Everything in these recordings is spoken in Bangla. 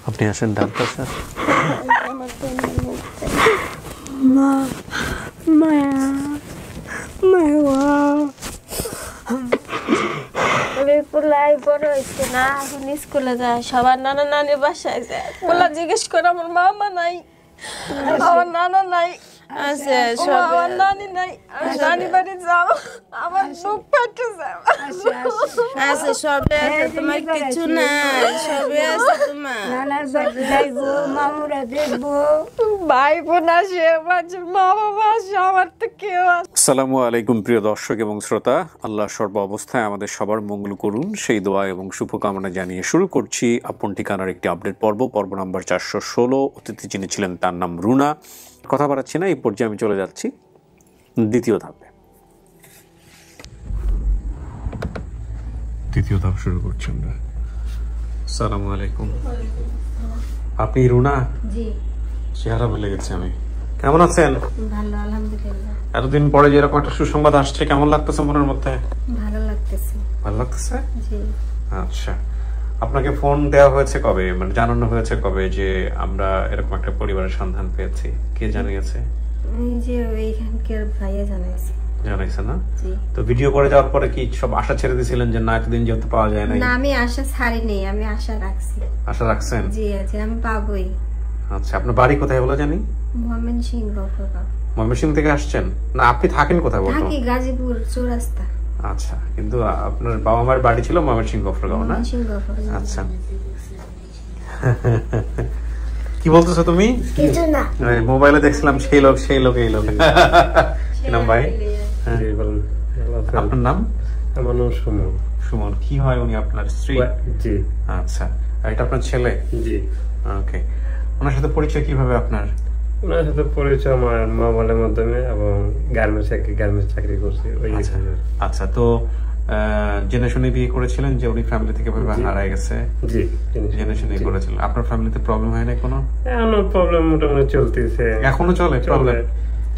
আপনি আসেন ডাক্তার স্যার। বড় হয়েছে না, এখন স্কুলে যায়, সবার নানা নানির বাসায় যায়। বলা জিজ্ঞেস করে আমার মামা নাই, আমার নানা নাই, আছে সব আমার নানি নাই, আমি নানি বাড়ি যাও, আমার বুক ফাটে যায়, আছে সবে আছে, তোমার কিছু নাই, সবে আছে তোমার। নানার বাড়ি যাইবো, মামুরা দেখবো, ভাই বোন আসে, মা বাবা আসে, আমার তো কেউ আসে। আসসালামু আলাইকুম প্রিয় দর্শক এবং শ্রোতা, আল্লাহ সর্ব অবস্থায় আমাদের সবার মঙ্গল করুন সেই দোয়া এবং শুভকামনা জানিয়ে শুরু করছি আপন ঠিকানার একটি আপডেট পর্ব নাম্বার 416। অতিথি যিনি ছিলেন তার নাম রুনা। কথা বাড়াচ্ছি না, এই পর্যায়ে আমি চলে যাচ্ছি দ্বিতীয় ধাপে। দ্বিতীয় ধাপ শুরু করছি আমরা। আসসালামু আলাইকুম। আপনি রুনা? জি। চেহারা ভুলে গেছি আমি। কেমন আছেন? ভালো, আলহামদুলিল্লাহ। এতদিন পরে যে এরকম একটা সুসংবাদ আসছে, কেমন লাগতেছে মনের মধ্যে? ভালো লাগতেছে। ভালো লাগতেছে? জি। আচ্ছা, আপনাকে ফোন দেওয়া হয়েছে কবে, মানে জানানো হয়েছে কবে যে আমরা এরকম একটা পরিবারের সন্ধান পেয়েছি? কে জানিয়েছে? এই যে ওইখানকার ভাইয়া জানাইছে। জানাইছে না? জি। তো ভিডিও করে যাওয়ার পরে কি সব আশা ছেড়ে দিয়েছিলেন যে না এতদিন যেহেতু পাওয়া যায় না? না, আমি আশা ছাড়িনি, আমি আশা রাখছি। আশা রাখছেন? জি আছে, আমি পাবোই। আচ্ছা, আপনার বাড়ি কোথায় বলে জানি? ময়মনসিংহ গফরগাঁও। ময়মনসিংহ থেকে আসছেন? না আপনি থাকেন কোথায় বলতো? থাকি গাজীপুর চৌরাস্তা। আচ্ছা, কিন্তু আপনার বাবা মার বাড়ি ছিল ময়মনসিংহ গফরগাঁও না? ময়মনসিংহ গফরগাঁও। আচ্ছা। কি বলতেছো তুমি? কিছু না, মোবাইলে দেখছিলাম সেই লোক এই লোক। কি নাম ভাই? আপনার নাম? আমার নাম সুমন। সুমন। কি হয় উনি আপনার স্ত্রী? জি। আচ্ছা, আর এটা আপনার ছেলে? জি। ওকে। ওনার সাথে পরিচয় কিভাবে আপনার? ওনার সাথে পরিচয় আমার মোবাইলের মাধ্যমে, এবং গার্মেন্টস চাকরি করছি ওই। আচ্ছা, তো জেনে শুনে বিয়ে করেছিলেন যে উনি ফ্যামিলি থেকে হারায় গেছে? জি, জেনে শুনে করেছিলেন। আপনার ফ্যামিলিতে প্রবলেম হয় না কোনো? এখনো প্রবলেম মোটামুটি চলতেছে। এখনো চলে প্রবলেম?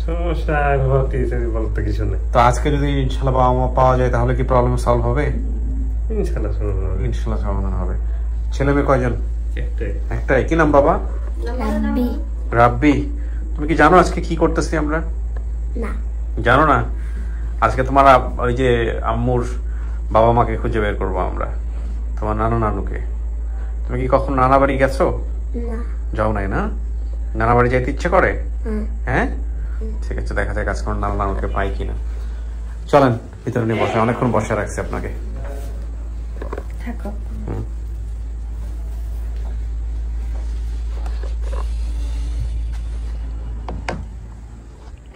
সমস্যা হতেছে বলতে কিছু নেই। তো আজকে যদি ইনশাআল্লাহ বাবা মা পাওয়া যায় তাহলে কি প্রবলেম সলভ হবে? ইনশাআল্লাহ সমাধান হবে। ছেলে মেয়ে কয়জন? একটাই। কি নাম বাবা? রাব্বি। রাব্বি। তুমি কি জানো আজকে কি করতেছি আমরা? না। জানো না? আজকে তোমার ওই যে আম্মুর বাবা মাকে খুঁজে বের করবো আমরা, তোমার নানুকে। তুমি কি কখন নানা বাড়ি গেছো? না। যাও নাই না? নানা বাড়ি যাইতে ইচ্ছে করে? হ্যাঁ, ঠিক আছে, দেখা যাক আজকে নানুকে পাই কিনা। চলেন ভিতরে নিয়ে বসে, অনেকক্ষণ বসে রাখছি আপনাকে। থাকো।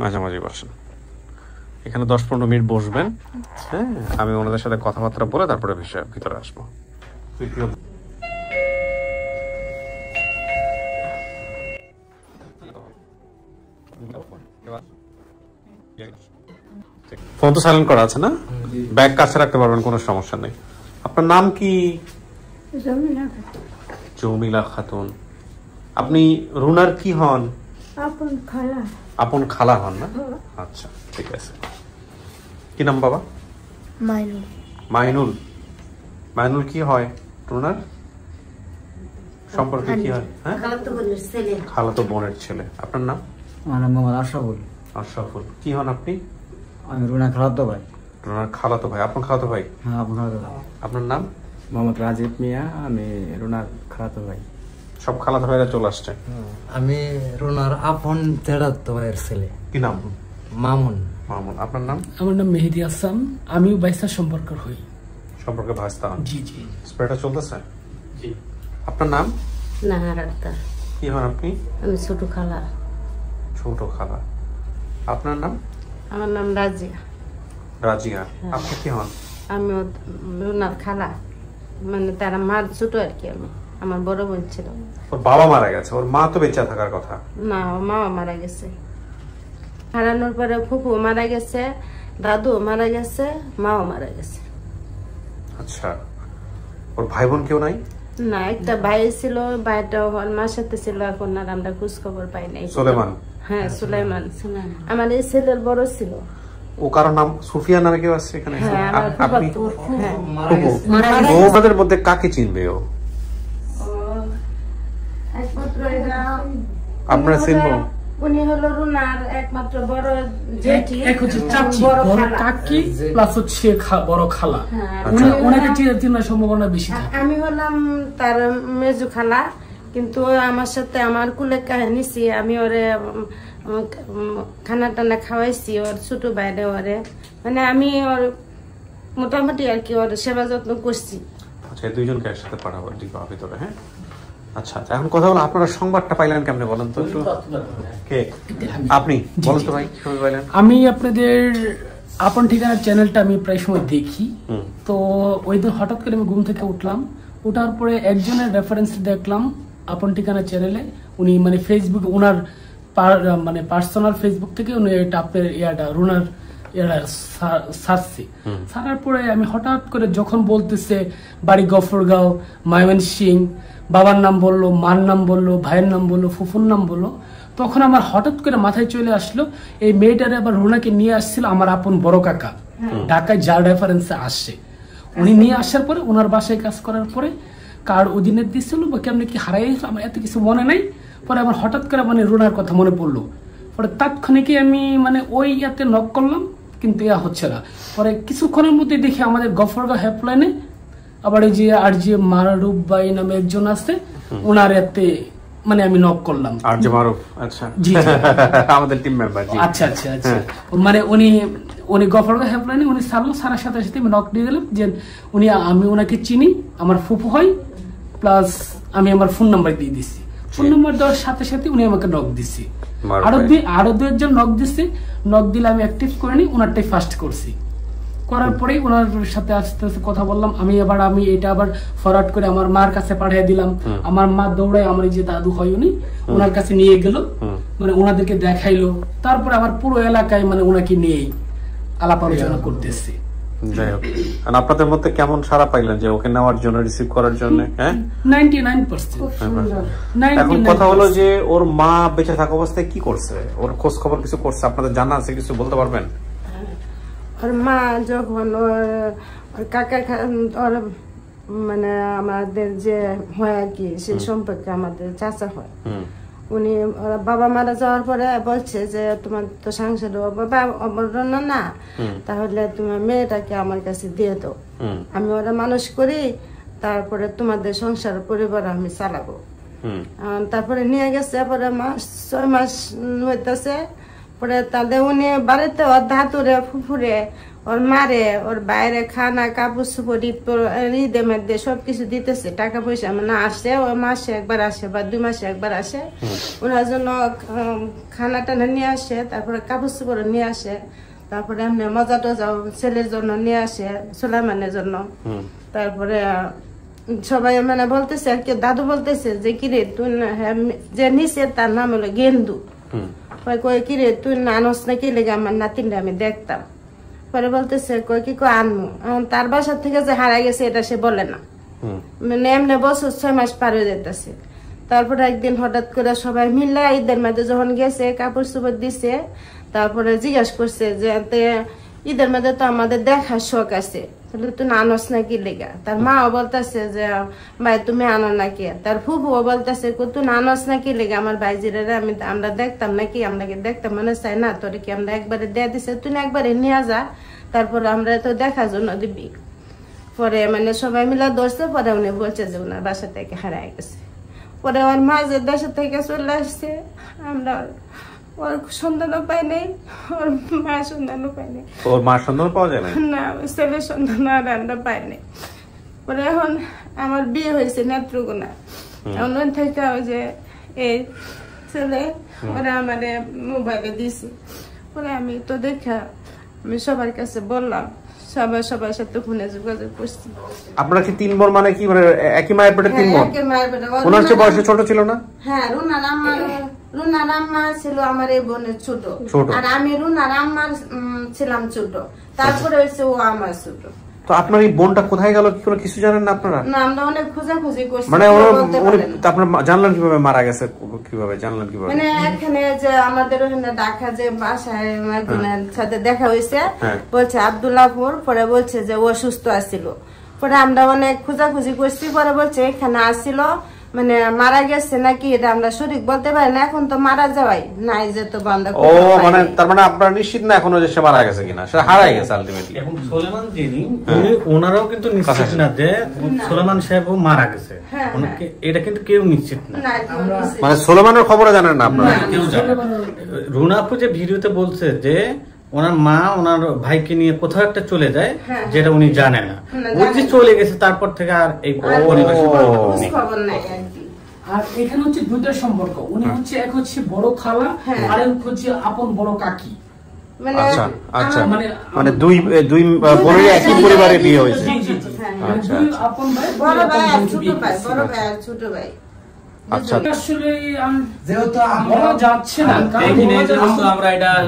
মাঝামাঝি বসেন, এখানে 10-15 মিনিট বসবেন। হ্যাঁ, আমি ওনাদের সাথে কথাবার্তা বলে তারপরে ভিতরে আসবো। ফোন তো সাইলেন্ট করা আছে না? ব্যাগ কাছে রাখতে পারবেন, কোনো সমস্যা নেই। আপনার নাম কি? জমিলা খাতুন। আপনি রুনার কি হন? আপন খালা। আপন খালা হন না? আচ্ছা, ঠিক আছে। কি নাম বাবা? মাইনুল। মাইনুল। মাইনুল কি হয় রুনার? সম্পর্কে কি হয়? হ্যাঁ, খালাতো বোনের ছেলে। আপনার নাম? আমার নাম মোহাম্মদ আশরাফুল। আশরাফুল। কি হন আপনি? আমি রুনা খালাতো ভাই। রুনার খালাতো ভাই। আপনার খালাতো ভাই? হ্যাঁ, আপনার খালাতো ভাই। আপনার নাম? মোহাম্মদ রাজীব মিয়া। আমি রুনার খালাতো ভাই। সব খালাতো ভাইরা চলে আসছে। আমি রুনার আপন দেড়াতো ভাইয়ের ছেলে। কি নাম? মামুন। মামুন। আপনার নাম? আমার নাম মেহেদি হাসান, আমিও বাইসার সম্পর্ক হই। সম্পর্কে ভাস্তা হন? জি জি। স্প্রেটা চলতেছে? জি। আপনার নাম? নাহার আক্তার। কি হন আপনি? আমি ছোট খালা। ছোট খালা। আপনার নাম? আমার নাম রাজিয়া। রাজিয়া। আপনি কি হন? আমি রুনার খালা, মানে তারা মার ছোট আর কি। আমি, আমার বড় বোন ছিল। ওর বাবা মারা গেছে, ওর মা তো বেঁচে থাকার কথা। না, মাও মারা গেছে। হারানোর পরে ফুফু মারা গেছে, দাদু মারা গেছে, মাও মারা গেছে। আচ্ছা, ওর ভাই বোন কেউ নাই? না, একটা ভাই ছিল, ভাইটাও মার সাথে ছিল, এখন আর আমরা খোঁজ খবর পাই নাই। সুলেমান? হ্যাঁ সুলাইমান আমার এই ছেলের বড় ছিল। ও কারো নাম সুফিয়া নামে কেউ আছে এখানে? হ্যাঁ, আমার আপনি ফুফাতো। ও ওদের মধ্যে কাকে চিনবে? ও একমাত্র এরা আপনারা চিনবো? উনি হলো রুনার একমাত্র বড় জেঠি, এক হচ্ছে চাচি, বড় বড় খালা। কাকি প্লাস হচ্ছে বড় খালা। হ্যাঁ, ওনাকে চেনার সম্ভাবনা বেশি থাকে। আমি হলাম তার মেজু খালা, কিন্তু ও আমার সাথে আমার কুলে নিছি, আমি ওরে খানা টানা খাওয়াইছি, ওর ছোট বাইরে ওরে, মানে আমি ওর মোটামুটি আর কি ওর সেবা যত্ন করছি। আচ্ছা, এই দুইজনকে একসাথে পাঠাবো দিবা ভিতরে। হ্যাঁ, আচ্ছা আচ্ছা, এখন কথা হলো আপনারা সংবাদটা পাইলেন কেমনে বলেন তো একটু? কে আপনি বলেন তো ভাই, কিভাবে পাইলেন? আমি আপনাদের আপন ঠিকানার চ্যানেলটা আমি প্রায় সময় দেখি। তো ওই দিন হঠাৎ করে আমি ঘুম থেকে উঠলাম, ওঠার পরে একজনের রেফারেন্স দেখলাম আপন ঠিকানা চ্যানেলে। উনি মানে ফেসবুক ওনার মানে পার্সোনাল ফেসবুক থেকে উনি এটা আপনার ইয়াটা রুনার সারছি। সারার পরে আমি হঠাৎ করে যখন বলতেছে বাড়ি গফরগাঁও, ময়মনসিং, বাবার নাম বললো, মার নাম বললো, ভাইয়ের নাম বললো, ফুফুর নাম বললো, তখন আমার হঠাৎ করে মাথায় চলে আসলো এই মেয়েটারে আবার রুনাকে নিয়ে আসছিল আমার আপন বড় কাকা, ঢাকায় যার রেফারেন্সে আসছে। উনি নিয়ে আসার পরে ওনার বাসায় কাজ করার পরে কার অধীনে দিচ্ছিল বা কেমন কি হারাই আমার এত কিছু মনে নাই। পরে আমার হঠাৎ করে মানে রুনার কথা মনে পড়লো। পরে তাৎক্ষণিকই আমি মানে ওই ইয়াতে নক করলাম, কিন্তু ইয়া হচ্ছে না। পরে কিছুক্ষণের মধ্যে দেখি আমাদের গফরগাঁও হেল্পলাইনে আবার এই যে আর যে মারুফ ভাই নামে একজন আছে, ওনার এতে মানে আমি নক করলাম। আর যে মারুফ, আচ্ছা জি আমাদের টিম মেম্বার। আচ্ছা আচ্ছা আচ্ছা, মানে উনি গফরগাঁও হেল্পলাইনে উনি সারলো, সারার সাথে সাথে আমি নক দিয়ে দিলাম যে আমি ওনাকে চিনি, আমার ফুফু হয়, প্লাস আমি আমার ফোন নাম্বার দিয়ে দিচ্ছি। ফোন নাম্বার দেওয়ার সাথে সাথে উনি আমাকে নক দিচ্ছি। আরো দু একজন নক দিচ্ছে, নক দিলে আমি অ্যাক্টিভ করে নি, ওনারটাই ফার্স্ট করছি। করার পরেই ওনার সাথে আস্তে আস্তে কথা বললাম। আমি এটা আবার ফরওয়ার্ড করে আমার মার কাছে পাঠিয়ে দিলাম। আমার মা দৌড়ায় আমার যে দাদু হয় উনি, ওনার কাছে নিয়ে গেল, মানে ওনাদেরকে দেখাইলো। তারপরে আমার পুরো এলাকায় মানে ওনাকে নিয়েই আলাপ আলোচনা করতেছি। যাই হোক, আপনাদের মধ্যে কেমন সারা পাইলেন যে ওকে নেওয়ার জন্য, রিসিভ করার জন্য? হ্যাঁ, 99%। এখন কথা হলো যে ওর মা বেঁচে থাকা অবস্থায় কি করছে, ওর খোঁজ খবর কিছু করছে? আপনাদের জানা আছে, কিছু বলতে পারবেন? ওর মা যখন ওর কাকা ওর মানে আমাদের যে হয় আর কি, সেই সম্পর্কে আমাদের চাচা হয়, উনি বাবা মারা যাওয়ার পরে বলছে যে তোমার তো সংসার বাবা অবরণ না, তাহলে তোমার মেয়েটাকে আমার কাছে দিয়ে দাও, আমি ওরা মানুষ করি, তারপরে তোমাদের সংসার পরিবার আমি চালাবো। তারপরে নিয়ে গেছে, পরে 6 মাস হইতেছে। পরে তাদের উনি বাড়িতে ওর ধাতুরে ফুফুরে ওর মারে ওর বাইরে খানা কাপড় চোপড় ঈদের মধ্যে সবকিছু দিতেছে, টাকা পয়সা মানে আসে, ওই মাসে একবার আসে বা 2 মাসে একবার আসে, ওনার জন্য খানা টানা নিয়ে আসে, তারপরে কাপড় চোপড় নিয়ে আসে, তারপরে এমনি মজা টজাও ছেলের জন্য নিয়ে আসে, সুলাইমানের জন্য। তারপরে সবাই মানে বলতেছে আর কি, দাদু বলতেছে যে কিরে তুই যে নিচে তার নাম হলো গেন্দু, কই কিরে তুই আনস নাকি লেগে আমার নাতিনটা আমি দেখতাম। পরে বলতেছে কই কি আনমু, তার বাসার থেকে যে হারাই গেছে এটা সে বলে না, মানে এমনি বছর 6 মাস পার হয়ে যেতেছে। তারপরে একদিন হঠাৎ করে সবাই মিলে ঈদের মধ্যে যখন গেছে কাপড় চোপড় দিছে, তারপরে জিজ্ঞাসা করছে যে ঈদের মধ্যে তো আমাদের দেখার শখ আছে, তাহলে তুই আনস নাকি লেগা। তার মাও বলতেছে যে ভাই তুমি আনো নাকি, তার ফুফুও বলতেছে তুই আনস নাকি লেগা, আমার ভাইজিরা আমরা দেখতাম নাকি, আমরাকে দেখতাম মনে চাই না, তোর কি আমরা একবারে দিয়ে দিছে, তুই একবারে নিয়ে যা, তারপরে আমরা তো দেখার জন্য দিবি। পরে মানে সবাই মিলে ধরছে, পরে উনি বলছে যে ওনার বাসা থেকে হারাই গেছে। পরে ওর মা যে দেশে থেকে চলে আসছে, আমরা ওর সন্ধানও পাই নাই, ওর মায়ের সন্ধানও পাই নাই। ওর মার সন্ধান পাওয়া যায় না? না, ছেলের সন্ধান আর আমরা পাই নাই। পরে এখন আমার বিয়ে হয়েছে নেত্রকোনা, এখন থেকে ওই যে এই ছেলে ওরা আমার মোবাইলে দিছে। পরে আমি তো দেখা আমি সবার কাছে বললাম, সবার সাথে ফোনে যোগাযোগ করছি। আপনারা কি 3 বোন, মানে কি মানে একই মায়ের পেটে 3 বোন? একই মায়ের পেটে। ওনার চেয়ে বয়সে ছোট ছিল না? হ্যাঁ, রুনার আম্মা ছিল আমার এই বোনের ছোট, আর আমি রুনার আম্মার ছিলাম ছোট, তারপরে হয়েছে ও আমার ছোট। তো আপনার এই বোনটা কোথায় গেল কি করে কিছু জানেন না আপনারা? না, আমরা অনেক খোঁজাখুঁজি করছি, মানে বলতে পারেন না। আপনারা জানলেন কিভাবে মারা গেছে? কিভাবে জানলেন কিভাবে? মানে এখানে যে আমাদের ওখানে ঢাকা যে বাসায় একজনের সাথে দেখা হয়েছে, বলছে আব্দুল্লাহপুর, পরে বলছে যে ও সুস্থ আছিল। পরে আমরা অনেক খোঁজাখুঁজি করছি, পরে বলছে এখানে আসছিল, মানে মারা গেছে নাকি এটা আমরা সঠিক বলতে পারি না, এখন তো মারা যাওয়াই নাই যে তো বন্ধ। ও মানে তার মানে আপনারা নিশ্চিত না এখনো যে সে মারা গেছে কিনা, সে হারাই গেছে আলটিমেটলি। এবং সোলেমান যিনি ওনারাও কিন্তু নিশ্চিত না যে সোলেমান সাহেবও মারা গেছে, ওনাকে এটা কিন্তু কেউ নিশ্চিত না। মানে সোলেমানের খবরও জানেন না আপনারা? কেউ জানে না। রুনা আপু যে ভিডিওতে বলছে যে ওনার মা ওনার ভাইকে নিয়ে কোথাও একটা চলে যায়, যেটা উনি জানে না, ওই যে চলে গেছে তারপর থেকে আর এই খবর নাই। আর এখানে হচ্ছে দুইটার সম্পর্ক, উনি হচ্ছে এক হচ্ছে বড় খালা, আর এক হচ্ছে আপন বড় কাকি। আচ্ছা আচ্ছা, মানে দুই বোনের একই পরিবারে বিয়ে হয়েছে। আচ্ছা, আপন ভাই, বড় ভাই আর ছোট ভাই, বড় ভাই আর ছোট ভাই। আচ্ছা, আসলে যেহেতু বলা যাচ্ছে না,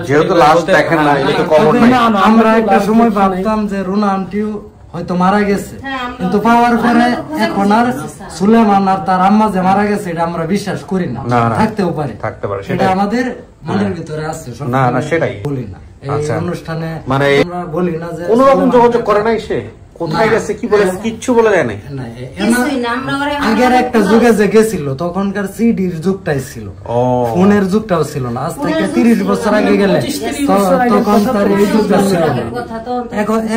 যেহেতু লাস্ট দেখেন না, এটা তো কমন নাই। আমরা একটা সময় ভাবতাম যে রুনা আন্টিও হয়তো মারা গেছে, কিন্তু পাওয়ার পরে এখন আর সুলেমান আর তার আম্মা যে মারা গেছে এটা আমরা বিশ্বাস করি না। থাকতে পারে সেটা আমাদের মনের ভিতরে আছে। না না, সেটাই বলি না এই অনুষ্ঠানে, মানে আমরা বলি না যে কোনো রকম যোগাযোগ করে নাই, সে কোথায় গেছে কি বলে কিচ্ছু বলে যায় না। আগের একটা যুগে যে গেছিল তখনকার সিডির যুগটাই ছিল, ফোনের যুগটাও ছিল না। আজ থেকে 30 বছর আগে গেলে তখন তার এই যুগটা ছিল না।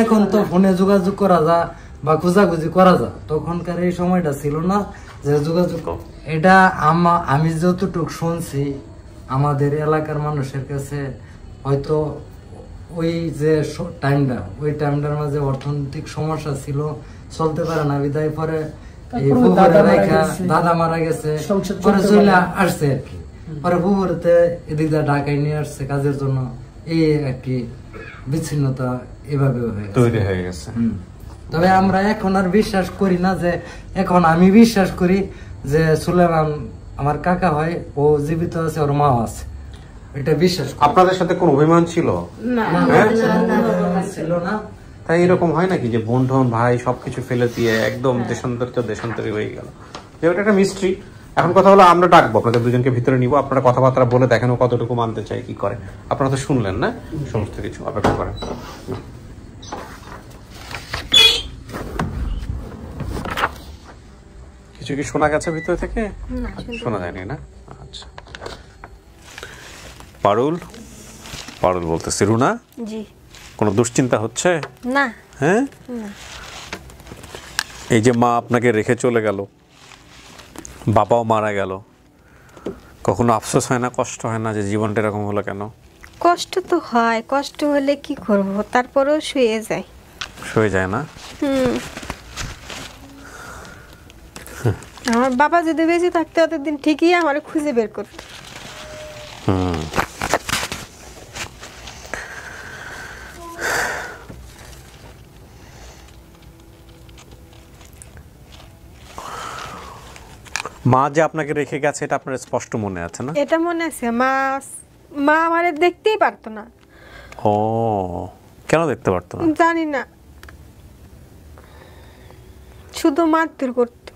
এখন তো ফোনে যোগাযোগ করা যা বা খোঁজাখুঁজি করা যা, তখনকার এই সময়টা ছিল না যে যোগাযোগ। এটা আমি যতটুকু শুনছি আমাদের এলাকার মানুষের কাছে হয়তো ওই যে ওই টাইমটার মাঝে অর্থনৈতিক সমস্যা ছিল, চলতে পারে না, বিদায় পরে দাদা মারা গেছে, পরে চলে আসছে আর কি। পরে পুকুরতে এদিক ঢাকায় নিয়ে আসছে কাজের জন্য, এই আর কি বিচ্ছিন্নতা এভাবে তৈরি হয়ে গেছে। তবে আমরা এখন আর বিশ্বাস করি না, যে এখন আমি বিশ্বাস করি যে সুলেমান আমার কাকা হয়, ও জীবিত আছে, ওর মা আছে, এটা বিশ্বাস। আপনাদের সাথে কোন অভিমান ছিল না? ছিল না। তাই এরকম হয় নাকি যে বোন টোন ভাই সবকিছু ফেলে দিয়ে একদম দেশান্তরী হয়ে গেল? এটা একটা মিস্ট্রি। এখন কথা হলো, আমরা ডাকবো আপনাদের দুজনকে ভিতরে নিব, আপনারা কথাবার্তা বলে দেখেন ও কতটুকু মানতে চাই, কি করে। আপনারা তো শুনলেন না সমস্ত কিছু, অপেক্ষা করেন। কিছু কি শোনা গেছে ভিতর থেকে? শোনা যায়নি না? আচ্ছা, পারুল বলতেছি। রুনা, জি, কোনো দুশ্চিন্তা হচ্ছে না? হ্যাঁ, এই যে মা আপনাকে রেখে চলে গেল, বাবাও মারা গেল, কখনো আফসোস হয় না, কষ্ট হয় না যে জীবনটা এরকম হলো কেন? কষ্ট তো হয়, কষ্ট হলে কি করব, তারপরেও শুয়ে যায় না। আমার বাবা যদি বেঁচে থাকতে অতদিন ঠিকই আমার খুঁজে বের করতো। মা যে আপনাকে রেখে গেছে এটা আপনার স্পষ্ট মনে আছে না? এটা মনে আছে, মা আমারে দেখতেই পারতো না। ও, কেন দেখতে পারতো না? জানি না, শুধু মারধর করতো।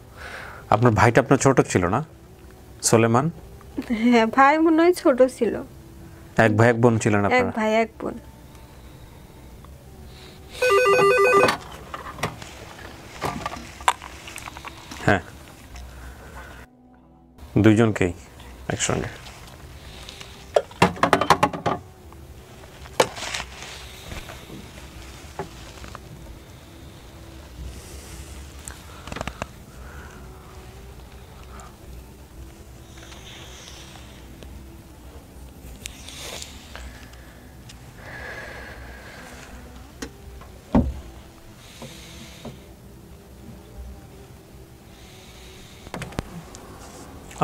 আপনার ভাইটা আপনার ছোট ছিল না, সুলেমান? হ্যাঁ, ভাই মনে হয় ছোট ছিল। এক ভাই এক বোন ছিলেন আপনারা? এক ভাই এক বোন। হ্যাঁ, দুইজনকেই একসঙ্গে।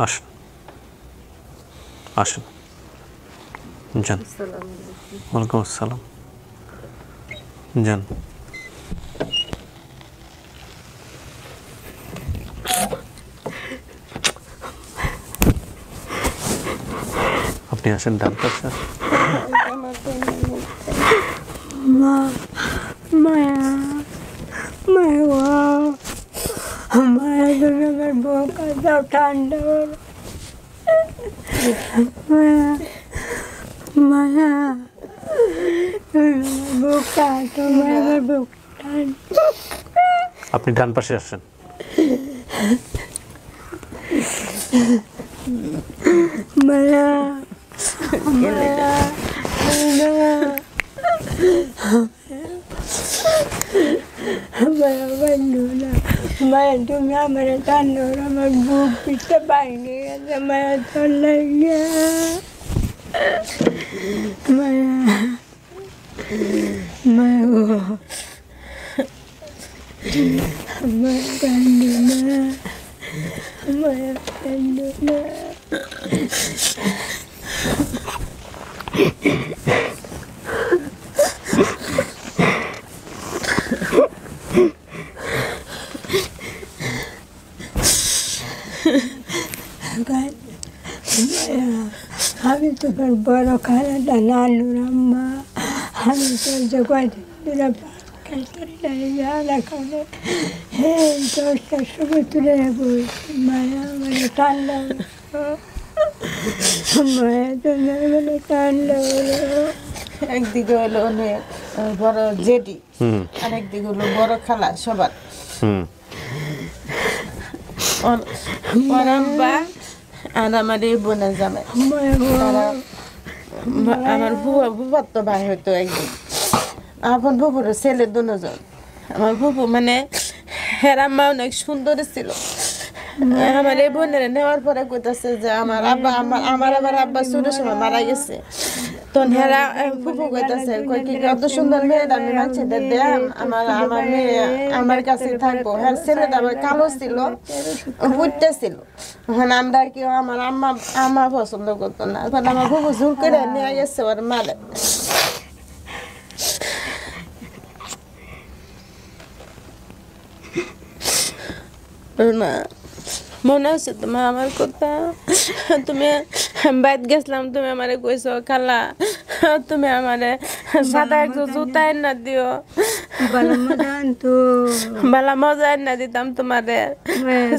আসেন আসেন, যান। ওয়ালাইকুম আসসালাম, যান। আপনি আসেন ডাক্তার স্যার। মায়া ঠান্ডা মায়া বুকটা তোমার আমার বুক আপনি ডান পাশে আসেন। মায়া মায়া মায়া বন্ধু না মায়া তুমি আমার টানো আমার বুক পিঠটা বাইরে গেছে মায়া তোর লাগে মায়া মায়া আমার বন্ধু না মায়া বন্ধু না আমি তোমার বড় খালাটা নানুর আম্মা আমি তোর জগৎ দশটার সময় তুলে বলছি মায়া মানে ঠান্ডা মায়া তোমার মানে ঠান্ডা হলো একদিকে হলো অনেক বড় জেডি আর একদিকে হলো বড় খালা সবার আব্বা আর আমার এই বোনের জামাই আমার ভুবার তো ভাই হইতো একদিন আপন ভুবুর ছেলে দুজন আমার ভুবু মানে হেরাম্মা অনেক সুন্দর ছিল আমার এই বোনের নেওয়ার পরে কইতাছে যে আমার আব্বা আমার আব্বা ছোট সময় মারা গেছে তখন হেরা ফুফু কইতাছে কই কি কত সুন্দর মেয়ে আমি মানুষদের দেন আমার মেয়ে আমার কাছে থাকবো হ্যাঁ ছেলেটা আমার কালো ছিল বুঝতে ছিল এখন আমরা কেউ আমার আম্মা পছন্দ করতো না এখন আমার ফুফু জোর করে নিয়ে গেছে ওর মারে না মনে আছে তোমার আমার কথা তুমি বাইত গেছিলাম তুমি আমারে কইছো খালা তুমি আমারে সাদা একটু জুতা না দিও বালা মজা না দিতাম তোমারে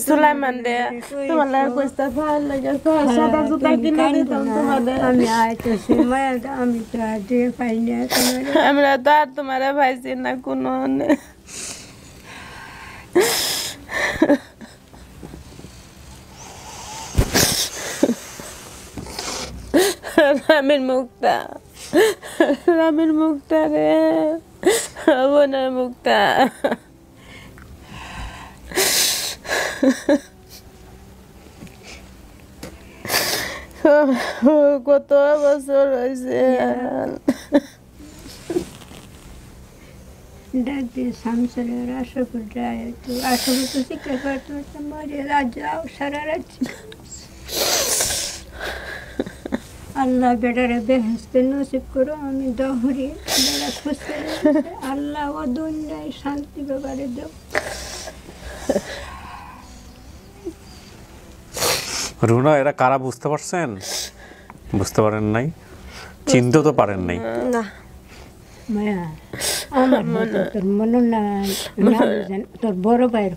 সুলাইমান রে তোমার লাগে কইতা ভালো লাগে সাদা জুতা কিনে দিতাম তোমাদের আমি আইতেছি মায়া আমি তো আর দিয়ে পাই না আমরা তো আর তোমারে পাইছি না কোনো রামের মুক্তা রে বোনের মুক্তা কত বছর হয়েছে ডাকতে শামসুলের আশাপুর যায় তো আশাপুর তো শিক্ষা করতে মরে রাজাও সারা রাত আল্লাহ বেটারে বেহেস্তে নসিব করো আমি দহরি বেড়া খুশি আল্লাহ ও দুনিয়ায় শান্তি ব্যাপারে দেব রুনা এরা কারা বুঝতে পারছেন? বুঝতে পারেন নাই, চিনতে তো পারেন নাই না মায়া আমার মতো তোর মনে নাই তোর বড় ভাইয়ের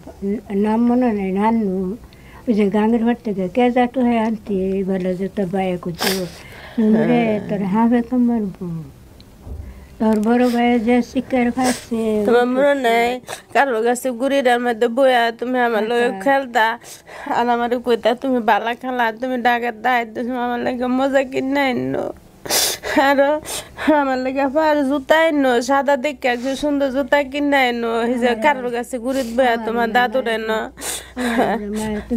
নাম মনে নাই নানু ওই যে গাঙ্গের ঘর থেকে কেজাটো হয়ে আনতি বলে যে তোর ভাইয়ে কুচু রে তোর হাবে তো মারবো তোর বড় ভাইয়ে যে শিকার খাচ্ছে তোমার মনে নাই কারো গাছে গুড়িটার মধ্যে বইয়া তুমি আমার লগে খেলতা আর আমার কইতা তুমি বালা খেলা তুমি ডাকার দায়িত্ব আমার লাগে মজা কিনে আইনো আর আমার লাগে আর জুতা আইনো সাদা দেখে একটু সুন্দর জুতা কিনে আইনো যে কারোর কাছে গুড়িত বইয়া তোমার দাদুর এনো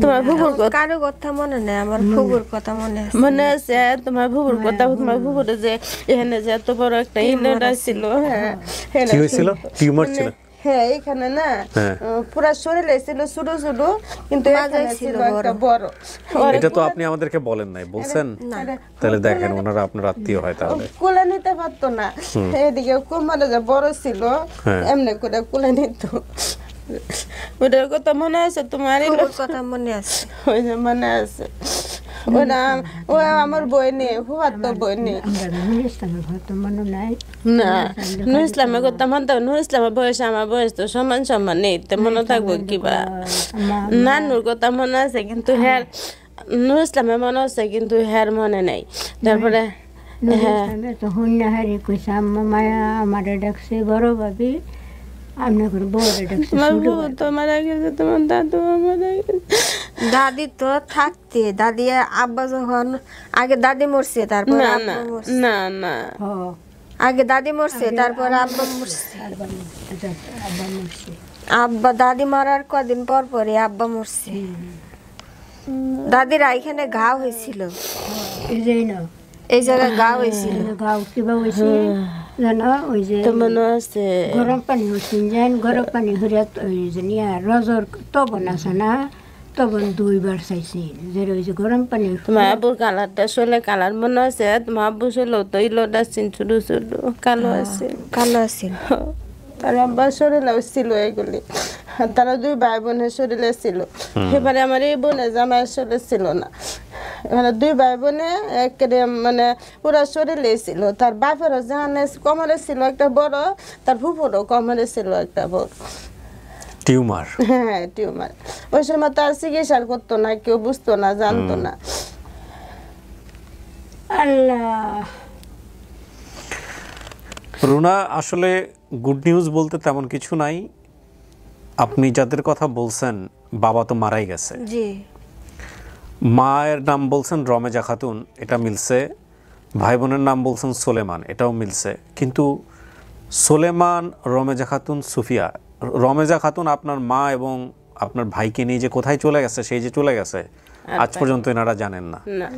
তোমার ফুফুর কথা কারো কথা মনে নেই আমার ফুফুর কথা মনে আছে তোমার ফুফুর কথা তোমার ফুফুর যে এখানে যে এত বড় একটা ইনডা ছিল হ্যাঁ কি হয়েছিল? টিউমার ছিল? হ্যাঁ এখানে না পুরা শরীরে ছিল ছোট ছোট কিন্তু এখানে ছিল একটা বড়। এটা তো আপনি আমাদেরকে বলেন নাই, বলছেন? তাহলে দেখেন ওনারা আপনার আত্মীয় হয় তাহলে কোলে নিতে পারতো না, এদিকে কোমরে যে বড় ছিল এমনি করে কোলে নিত। ওটার কথা মনে আছে তোমার? কথা মনে আছে, ওই যে মনে আছে। ওরা ও আমার বই নেই ফুফাতো বই নেই না নুর ইসলামের কথা মানতে নুর ইসলামের বয়স আমার বয়স তো সমান সমান নেই তো মনে থাকবো কিবা নানুর কথা মনে আছে কিন্তু হ্যার নুর ইসলামের মনে আছে কিন্তু হ্যার মনে নেই তারপরে হ্যাঁ হারি কইছে আম্মা মায়া আমার ডাকছে বড় ভাবি আপনার বউরে ডাকছে তোমার বউ তো মারা গেছে তোমার দাদু মারা গেছে দাদি তো থাকতে দাদি আব্বা যখন আগে দাদি মরছে তারপর না আব্বা না মরছে। না না আগে দাদি মরছে তারপর আব্বা মরছে আব্বা দাদি মরার কদিন পর পরে আব্বা মরছে দাদির এখানে ঘা হয়েছিল এই জায়গায় ঘা হয়েছিল গাও কিবা হয়েছে জানো ওই যে তো মনে আছে গরম পানি হচ্ছে যেন গরম পানি হরিয়া ওই যে নিয়া রজর তবন আছে না তবন 2 বার চাইছি যে ওই যে গরম পানি তোমার আব্বুর কালারটা শোলে কালার মনে আছে তোমার আব্বু শোলো তো ইলোটা চিন ছোটো ছোটো কালো আছে কালো আছে তার আব্বার শরীরেও ছিল এগুলি তারা 2 ভাই বোনের শরীরে ছিল এবারে আমার এই বোনের জামাই শরীরে ছিল না মানে 2 ভাই বোনে একেবারে মানে পুরা শরীরে ছিল তার বাপেরও জানে কমরে ছিল একটা বড় তার ফুফুরও কমরে ছিল একটা বড় টিউমার হ্যাঁ টিউমার ওই সময় তার চিকিৎসা করতো না কেউ বুঝতো না জানতো না আল্লাহ রুনা আসলে গুড নিউজ বলতে তেমন কিছু নাই আপনি যাদের কথা বলছেন বাবা তো মারাই গেছে জি মায়ের নাম বলছেন রমেজা খাতুন এটা মিলছে ভাই বোনের নাম বলছেন সোলেমান এটাও মিলছে কিন্তু সোলেমান রমেজা খাতুন সুফিয়া রমেজা খাতুন আপনার মা এবং আপনার ভাইকে নিয়ে যে কোথায় চলে গেছে সেই যে চলে গেছে আজ পর্যন্ত এনারা জানেন না না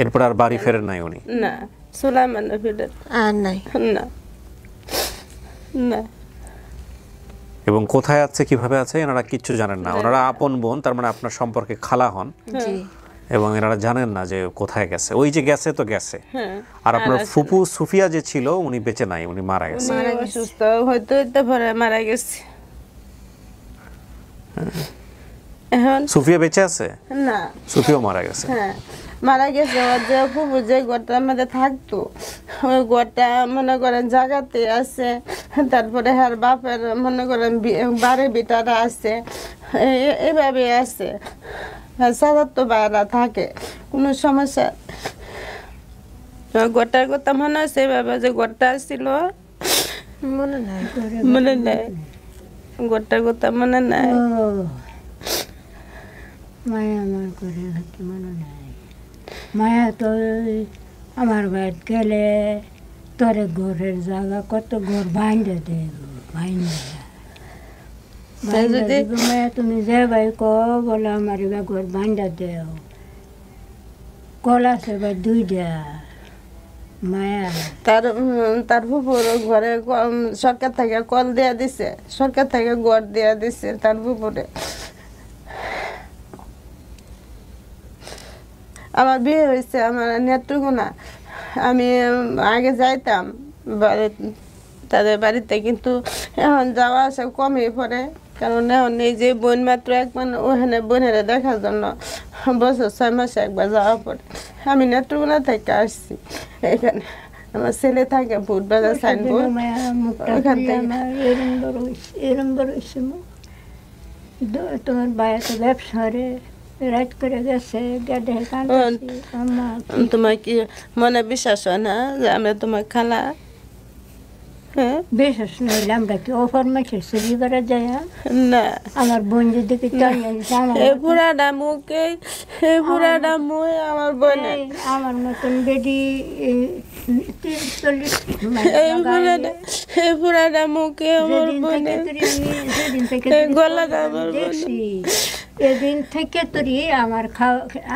এরপর আর বাড়ি ফেরেন নাই উনি না সুলাইমান ফিডার আর নাই না না এবং কোথায় আছে কিভাবে আছে এনারা কিচ্ছু জানেন না ওনারা আপন বোন তার মানে আপনার সম্পর্কে খালা হন জি এবং এনারা জানেন না যে কোথায় গেছে ওই যে গেছে তো গেছে আর আপনার ফুপু সুফিয়া যে ছিল উনি বেঁচে নাই উনি মারা গেছে অসুস্থ হয়তো হইতে পারে মারা গেছে এখন সুফিয়া বেঁচে আছে না সুফিয়াও মারা গেছে হ্যাঁ মারা গেছে ওর যে ফুফু যে ঘরটার মধ্যে থাকতো ওই ঘরটা মনে করেন জায়গাতে আছে তারপরে হার বাপের মনে করেন বাড়ি বিটারা আছে এইভাবে আছে সাজার তো বাইরা থাকে কোনো সমস্যা ঘরটার কথা মনে আছে এভাবে যে ঘরটা ছিল মনে নাই মনে নাই ঘরটার কথা মনে নাই মায়া আমার করে হতে মনে নাই মায়া তো আমার বাড়ি গেলে তোরে ঘরের জায়গা কত ঘর ভাঙে দেব ভাঙে মায়া তুমি যে ভাই ক বলে আমার এবার ঘর ভাঙা দেও কল আছে বা 2টা মায়া তার ফুপুর ঘরে সরকার থেকে কল দেয়া দিছে সরকার থেকে ঘর দেয়া দিছে তার ফুপুরে আমার বিয়ে হয়েছে আমার নেত্রকোনা আমি আগে যাইতাম তাদের বাড়িতে কিন্তু এখন যাওয়া আসা কমে পড়ে কারণ এখন এই যে বোন মাত্র একবার ওখানে বোনেরা দেখার জন্য বছর 6 মাসে একবার যাওয়া পড়ে আমি নেত্রকোনা থেকে আসছি এখানে আমার ছেলে থাকে ভোট বাজার সাইনবোর্ড ওখান থেকে এরম বড় তোমার বাইরে তো ব্যবসা রে রাত করে গেছে গেডে তোমার কি মনে বিশ্বাস হয় না যে আমরা তোমার খালা হ্যাঁ বিশ্বাস নইলে আমরা কি অফার মাসের চুরি করা যায় না আমার বোন যদি এই বুড়াটা মুখে এই বুড়াটা মুখে আমার বোন আমার মতন বেডি 40 এই বুড়াটা মুখে আমার বোন গলাটা আমার বোন এদিন থেকে তোরই আমার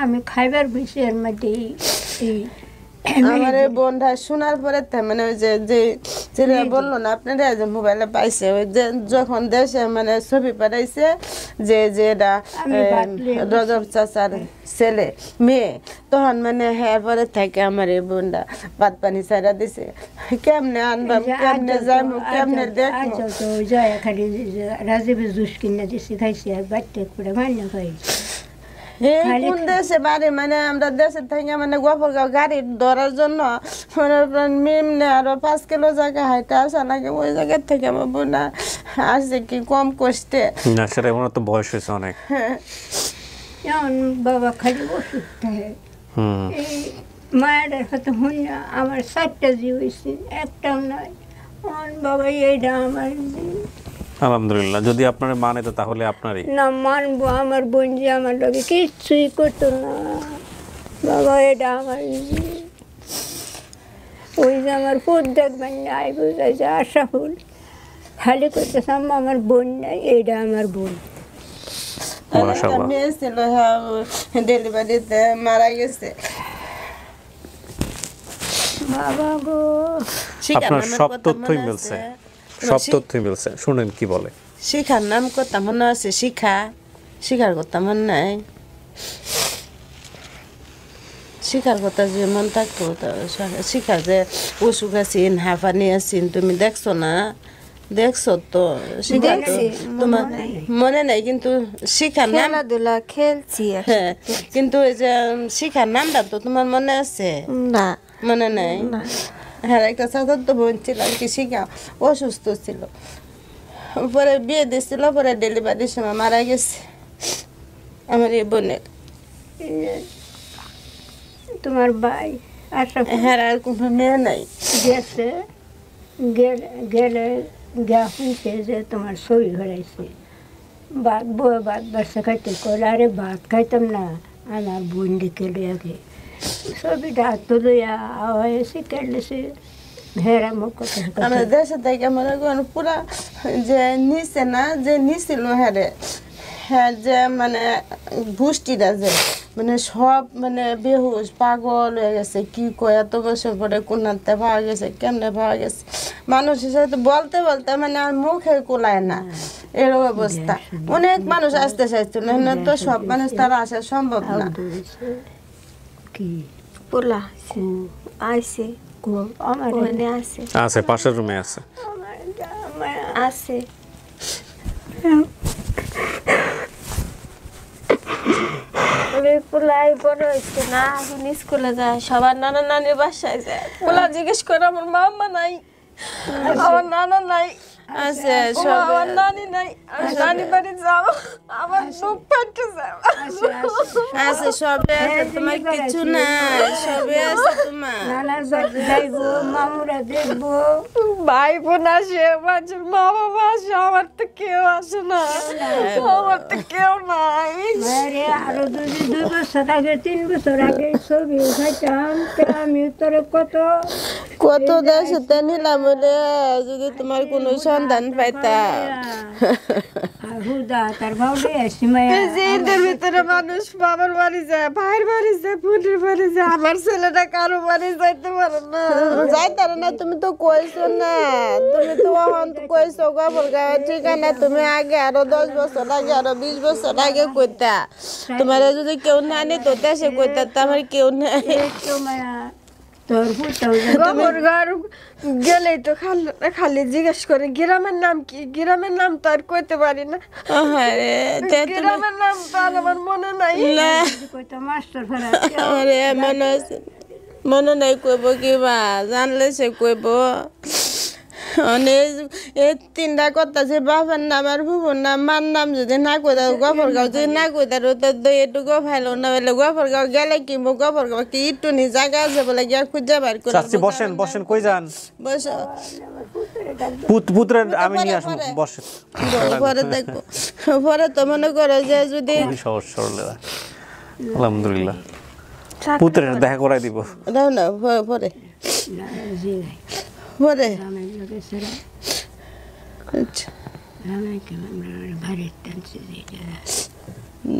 আমি খাইবার বিষয়ের মধ্যে আমার এই বোনটা শোনার পরে মানে ওই যে ছেলে বললো না আপনারা যে মোবাইলে পাইছে ওই যে যখন দেশে মানে ছবি পাঠাইছে যে এটা রজব চাচার ছেলে মেয়ে তখন মানে হ্যাঁ পরে থেকে আমার এই বোনটা ভাত পানি ছাড়া দিছে কেমনে আনবাম কেমনে যাবো কেমনে দেখবো জয়া খালি রাজীবের জুস কিনে দিছি খাইছি আর বাচ্চা করে মান্য খাইছি কোন দেশে বাড়ি মানে আমরা দেশে থেকে মানে গোপালগাঁও গাড়ি ধরার জন্য মিমনে আরো 5 কিলো জায়গা হাইটা আসা লাগে ওই জায়গা থেকে আমার বোনা আসছে কি কম কষ্টে না সেটা এখন তো বয়স হয়েছে অনেক এখন বাবা খালি ওষুধ খায় এই মায়ের কথা শুনি আমার 4টা জীব হয়েছে একটাও নাই বাবা এইটা আমার আলহামদুলিল্লাহ যদি আপনার মানে তো তাহলে আপনারই না মানবো আমার বোন যে আমার লোকে কিচ্ছুই করতো না বাবা এটা আমার ওই যে আমার পুত দেখবেন আই বুঝাইছে আশাফুল খালি করতেছে আমার বোন নাই এইটা আমার বোন মেয়ে ছিল ডেলিভারিতে মারা গেছে বাবা গো আপনার সব তথ্যই মিলছে সব তথ্যই মিলছে শুনেন কি বলে শিখার নাম কথা মনে আছে শিখার কথা মনে নাই শিখার কথা যে মন থাকতো শিখার যে অসুখ আছেন হাঁফানি আছেন তুমি দেখছো না দেখছো তো শিখার তোমার মনে নাই কিন্তু শিখার নাম খেলাধুলা খেলছি হ্যাঁ কিন্তু ওই যে শিখার নামটা তো তোমার মনে আছে না মনে নাই হ্যাঁ একটা চাচার তো বোন ছিল আর কি শিখা অসুস্থ ছিল পরে বিয়ে দিয়েছিল পরে ডেলিভারির সময় মারা গেছে আমার এই বোনের তোমার ভাই আশা হ্যাঁ আর কোনো মেয়ে নাই গেছে গেলে শুনছে যে তোমার শরীর হয়েছে ভাত বয়ে ভাত বাচ্চা খাইতে করে আরে ভাত খাইতাম না আমার বোন দিকে লইয়াকে ছবিটা হাত লইয়া হয়েছে কেটেছে হেরা মুখ কথা আমার দেশে থেকে মনে করেন পুরা যে নিচে না যে নিছিল হ্যারে হ্যাঁ যে মানে ভুষ্টিটা যে মানে সব মানে বেহুশ পাগল হয়ে গেছে কি কয় এত বছর পরে কোনাতে পাওয়া গেছে কেমনে পাওয়া গেছে মানুষ হিসেবে বলতে বলতে মানে আর মুখে কোলায় না এরকম অবস্থা অনেক মানুষ আসতে চাইছিল না তো সব মানুষ তারা আসা সম্ভব না কি পোলা আইছে আমার ওখানে আছে আছে পাশের রুমে আছে আছে পোলাই বড় হয়েছে না এখন স্কুলে যায় সবার নানা নানির বাসায় যায় পোলা জিজ্ঞেস করে আমার মামা নাই আমার নানা নাই আছে আমার নানি নাই নানি বাড়ি যাও আমার দুঃখ পাইতেছে আছে সবে আছে তোমার কিছু নাই সবে আছে তোমার নানার বাড়ি যাইবো মামুরা দেখবো ভাই বোন আসে মাঝে মা বাবা আসে আমার তো কেউ আসে না আমার তো কেউ নাই আরে আরো 2 বছর আগে 3 বছর আগে ছবি উঠাইতাম আমি তোর কত দেশে নিলাম বলে যদি তোমার কোনো সন্ধান পাইতা হুদা তার ভাবে আসি মায়া এদের ভিতরে মানুষ বাবার বাড়ি যায় ভাইয়ের বাড়ি যায় বোনের বাড়ি যায় আমার ছেলেটা কারো বাড়ি যাইতে পারে না যাইতারে না তুমি তো কইছো না তুমি তো এখন কইছো গোপালগাঁও ঠিকানা তুমি আগে আরো 10 বছর আগে আরো 20 বছর আগে কইতা তোমার যদি কেউ না নিত দেশে কইতা আমার কেউ নাই মায়া তোর গোবরগাঁও গেলেই তো খালি জিজ্ঞেস করে গ্রামের নাম কি গ্রামের নাম তো আর কইতে পারি না গ্রামের নাম তো আর আমার মনে নাই মাস্টার আরে মনে নাই কইব কিবা জানলে সে কইব এই 3টা কথা যে বাবার নাম আর বুবুর নাম মার নাম যদি না কই দাও গোপালগাঁও যদি না কই দাও তো এটুকু ভালো না বলে গোপালগাঁও গেলে কি গোপালগাঁও কি একটু নি জায়গা আছে বলে গিয়া খুঁজে বার করে চাচি বসেন বসেন কই যান বসো পুত্রের আমি নিয়ে আসবো বসেন পরে দেখবো পরে তো মনে করো যে যদি সহজ সরল আলহামদুলিল্লাহ পুত্রের দেখা করাই দিব দাও না পরে পরে আচ্ছা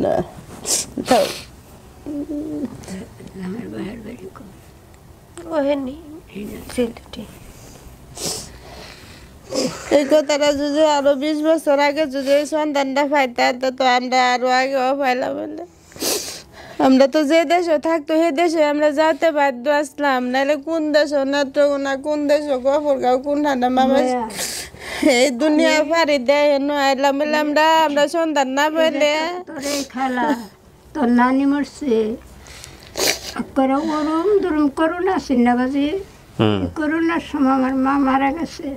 না তাও ওহেনি ছেলেটি এই কথাটা যদি আরো 20 বছর আগে যদি এই সন্তানটা পাইতা তো আমরা আরো আগেও পাইলাম বলে আমরা তো যে দেশে থাকতো সেই দেশে আমরা যাতে বাধ্য আসলাম নাহলে কোন দেশ নেত্রকোনা কোন দেশ গোপালগাঁও কোন ঠান্ডা মামা এই দুনিয়া পারি দেয় আইলাম আমরা সন্তান না পেলে তোর নানি মরছে করে ওরম ধরুন করোনা সিন্নাবাজি করোনার সময় আমার মা মারা গেছে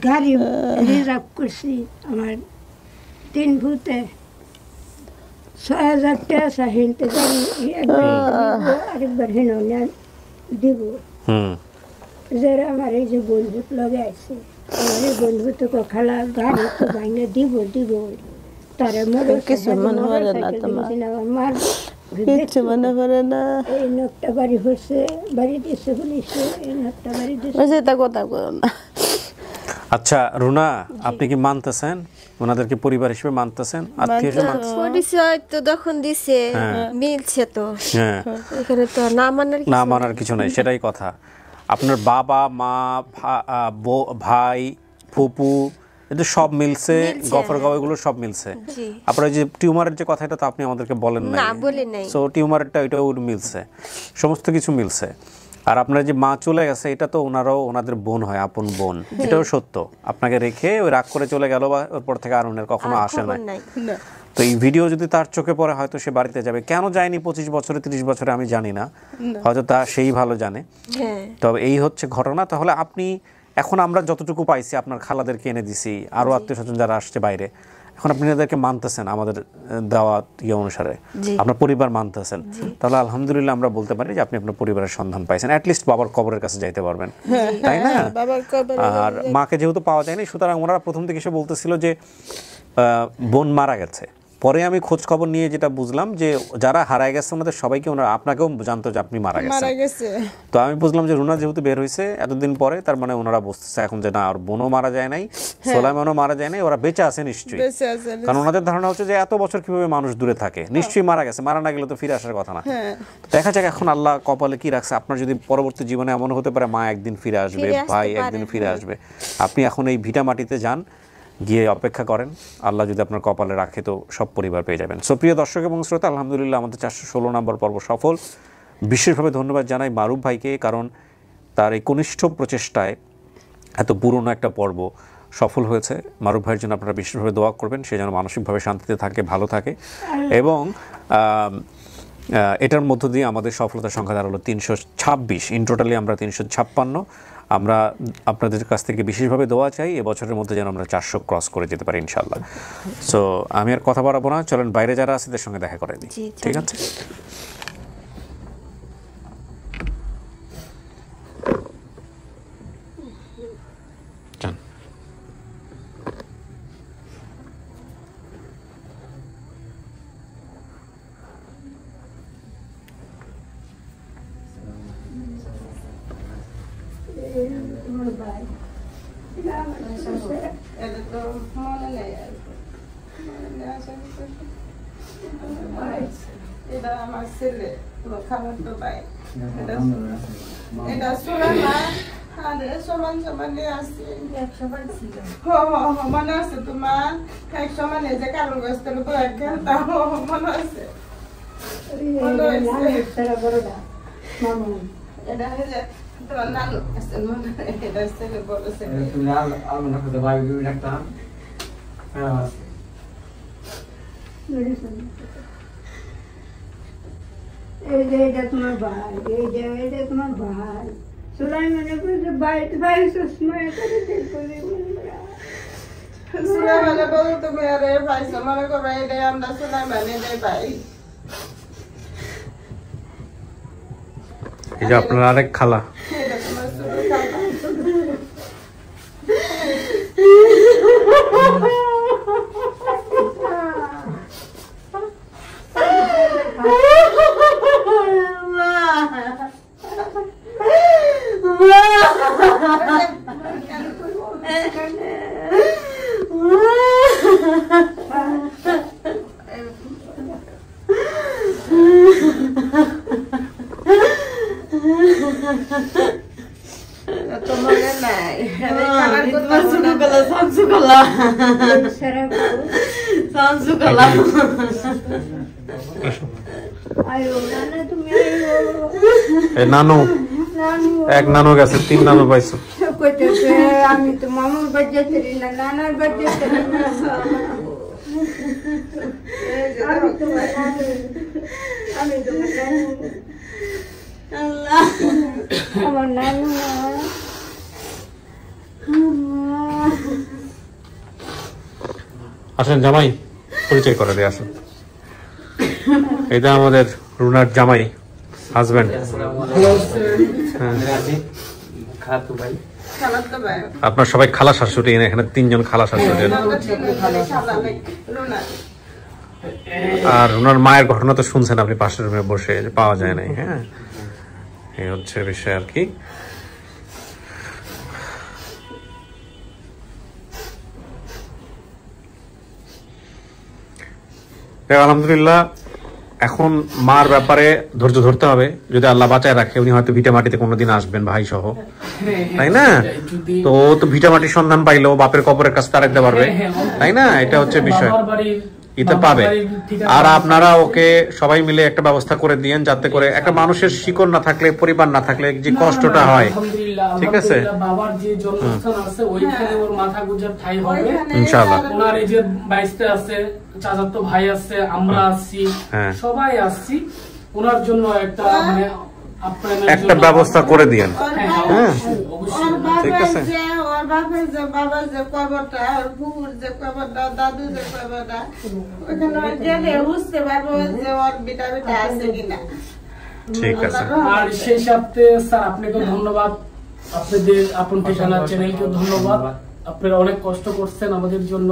গাড়ি রিজার্ভ করছি আমার 3 ভূতে 6,000 টাকা হিনতে গাড়ি আরেকবার হিন দিব যারা আমার এই যে বন্ধুত লগে আছে আমার এই বন্ধু তো খালা গাড়ি তো ভাঙে দিব তারা মরে কিছু মনে করে না তোমার মার কিছু মনে করে না এই নকটা বাড়ি হচ্ছে বাড়ি দিয়েছে পুলিশে এই নকটা বাড়ি দিয়েছে তা কথা বলো না। আচ্ছা রুনা, আপনি কি মানতেছেন ওনাদেরকে পরিবার হিসেবে মানতেছেন? আত্মীয় হিসেবে মানতেছেন? পরিচয় তো যখন দিছে মিলছে তো, হ্যাঁ, এখানে তো না মানার কিছু নাই, সেটাই কথা। আপনার বাবা মা ভাই ফুপু এদের সব মিলছে, গফর গাওয়াগুলো সব মিলছে। আপনার যে টিউমারের যে কথাটা তো আপনি আমাদেরকে বলেন নাই, সো টিউমারেরটা ওইটাও মিলছে, সমস্ত কিছু মিলছে। আর আপনার যে মা চলে গেছে এটা তো ওনারাও ওনাদের বোন হয়, আপন বোন, এটাও সত্য। আপনাকে রেখে ওই রাগ করে চলে গেল বা ওর পর থেকে আর ওনার কখনো আসে নাই। তো এই ভিডিও যদি তার চোখে পড়ে হয়তো সে বাড়িতে যাবে। কেন যায়নি 25 বছরে 30 বছরে আমি জানি না, হয়তো তা সেই ভালো জানে। তবে এই হচ্ছে ঘটনা। তাহলে আপনি এখন আমরা যতটুকু পাইছি আপনার খালাদেরকে এনে দিছি, আরো আত্মীয় স্বজন যারা আসছে বাইরে, এখন আপনি এদেরকে মানতেছেন আমাদের দেওয়া অনুসারে, আপনার পরিবার মানতেছেন, তাহলে আলহামদুলিল্লাহ আমরা বলতে পারি যে আপনি আপনার পরিবারের সন্ধান পাইছেন। অ্যাটলিস্ট বাবার কবরের কাছে যাইতে পারবেন, তাই না? আর মাকে যেহেতু পাওয়া যায়নি, সুতরাং ওনারা প্রথম থেকে এসে বলতেছিল যে বোন মারা গেছে। পরে আমি খোঁজ খবর নিয়ে যেটা বুঝলাম যে যারা হারায় গেছে ওনাদের সবাইকে ওনারা আপনাকেও জানতো যে আপনি মারা গেছে। তো আমি বুঝলাম যে রুনা যেহেতু বের হয়েছে এতদিন পরে, তার মানে ওনারা বুঝতেছে এখন যে না, আর বোনও মারা যায় নাই, সোলাইমানও মারা যায় নাই, ওরা বেঁচে আছে নিশ্চয়ই। কারণ ওনাদের ধারণা হচ্ছে যে এত বছর কিভাবে মানুষ দূরে থাকে, নিশ্চয়ই মারা গেছে, মারা না গেলে তো ফিরে আসার কথা না। দেখা যাক এখন আল্লাহ কপালে কি রাখছে। আপনার যদি পরবর্তী জীবনে এমন হতে পারে মা একদিন ফিরে আসবে, ভাই একদিন ফিরে আসবে, আপনি এখন এই ভিটা মাটিতে যান, গিয়ে অপেক্ষা করেন, আল্লাহ যদি আপনার কপালে রাখে তো সব পরিবার পেয়ে যাবেন। সো প্রিয় দর্শক এবং শ্রোতা, আলহামদুলিল্লাহ আমাদের 416 নম্বর পর্ব সফল। বিশেষভাবে ধন্যবাদ জানাই মারুফ ভাইকে, কারণ তার এই কনিষ্ঠ প্রচেষ্টায় এত পুরনো একটা পর্ব সফল হয়েছে। মারুফ ভাইয়ের জন্য আপনারা বিশেষভাবে দোয়া করবেন, সে যেন মানসিকভাবে শান্তিতে থাকে, ভালো থাকে। এবং এটার মধ্য দিয়ে আমাদের সফলতার সংখ্যা দাঁড়ালো 326। ইন টোটালি আমরা 356। আমরা আপনাদের কাছ থেকে বিশেষভাবে দোয়া চাই এবছরের মধ্যে যেন আমরা 400 ক্রস করে যেতে পারি ইনশাআল্লাহ। সো আমি আর কথা বাড়াবো না, চলেন বাইরে যারা আছে তাদের সঙ্গে দেখা করে দিই, ঠিক আছে? এটা আমার ছেলে, খাবার তো পাই, এটা সোলাইমান সমান সমানে আছে, মনে আছে তোমার? এক সমানে যে কারণ ব্যস্ত খেলতাম, মনে আছে? এটা তোমার নানু আছে, মনে এটা ছেলে, বড় ছেলে। এটা তোমার ভাই, এটা তোমার ভাই সুলাইমানের বাড়িতে ভাই সুস্ময় করে সুলাইমানে বলো তুমি আরে পাইছো, মনে করো এটাই আমরা সুলাইমানে দেয় পাই। এই যে আপনার আরেক খালা, এটা তোমার ছোট খালা। নানু এক নানু গেছে, 3 নানু পাইছো। আমি তো মামুর বাড়ি যেতে না, নানার বাড়ি যেতে আমার নানু আসেন জামাই, পরিচয় করে দিয়ে আসেন। এটা আমাদের রুনার জামাই, হাজবেন্ড। আপনার সবাই খালা শাশুড়ি, এখানে 3 জন খালা শাশুড়ি। আর রুনার মায়ের ঘটনা তো শুনছেন আপনি, পাশের রুমে বসে, পাওয়া যায় নাই। হ্যাঁ, এই হচ্ছে বিষয় আর কি। আলহামদুলিল্লাহ, এখন মার ব্যাপারে ধৈর্য ধরতে হবে। যদি আল্লাহ বাঁচায় রাখে, উনি হয়তো ভিটামাটিতে কোনোদিন আসবেন ভাই সহ, তাই না? তো ও তো ভিটামাটির সন্ধান পাইলো, বাপের কবরের কাছে তার রাখতে পারবে, তাই না? এটা হচ্ছে বিষয়, ইতে পাবে। আর আপনারা ওকে সবাই মিলে একটা ব্যবস্থা করে দিয়েন, যাতে করে একটা মানুষের শিকড় না থাকলে, পরিবার না থাকলে যে কষ্টটা হয়, ঠিক আছে? বাবার যে জন্মস্থান আছে ওইখানে ওর মাথা গুজার ঠাই হবে ইনশাআল্লাহ। ওনার এই যে বাইসতে আছে, চাচাতো ভাই আছে, আমরা আছি, সবাই আসছি, ওনার জন্য একটা মানে একটা ব্যবস্থা করে দিয়েন। হ্যাঁ, ঠিক আছে। ওর বাপের যে বাবার যে কবরটা, ওর বুকুর যে কবরটা, দাদু যে কবরটা, ওখানে গেলে বুঝতে পারবো যে ওর বিটা বিটা আছে কিনা। ঠিক আছে। আর সেই সাথে স্যার আপনাকে ধন্যবাদ, আপনাদের আপন ঠিকানা চ্যানেলকে ধন্যবাদ। আপনারা অনেক কষ্ট করছেন আমাদের জন্য,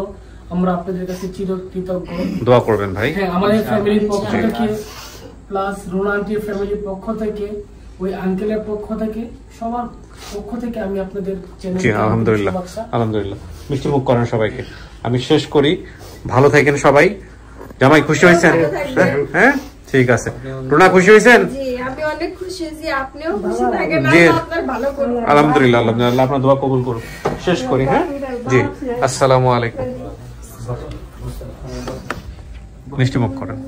আমরা আপনাদের কাছে চিরকৃতজ্ঞ। দোয়া করবেন ভাই। হ্যাঁ, আমাদের ফ্যামিলির পক্ষ থেকে, প্লাস রুনা আন্টির ফ্যামিলির পক্ষ থেকে, ওই আঙ্কেলের পক্ষ থেকে, সবার পক্ষ থেকে আমি আপনাদের চ্যানেল। জি আলহামদুলিল্লাহ, আলহামদুলিল্লাহ। মিষ্টি মুখ করেন সবাইকে। আমি শেষ করি, ভালো থাকেন সবাই। জামাই খুশি হয়েছেন? হ্যাঁ, ঠিক আছে। রুনা খুশি হয়েছেন? জি, আমি অনেক খুশি হয়েছি, আপনিও খুশি থাকেন, জি আপনার ভালো করুন। আলহামদুলিল্লাহ, আলহামদুলিল্লাহ। আপনার দোয়া কবুল করুন। শেষ করি। হ্যাঁ, জি, আসসালামু আলাইকুম। মিষ্টি মুখ করেন।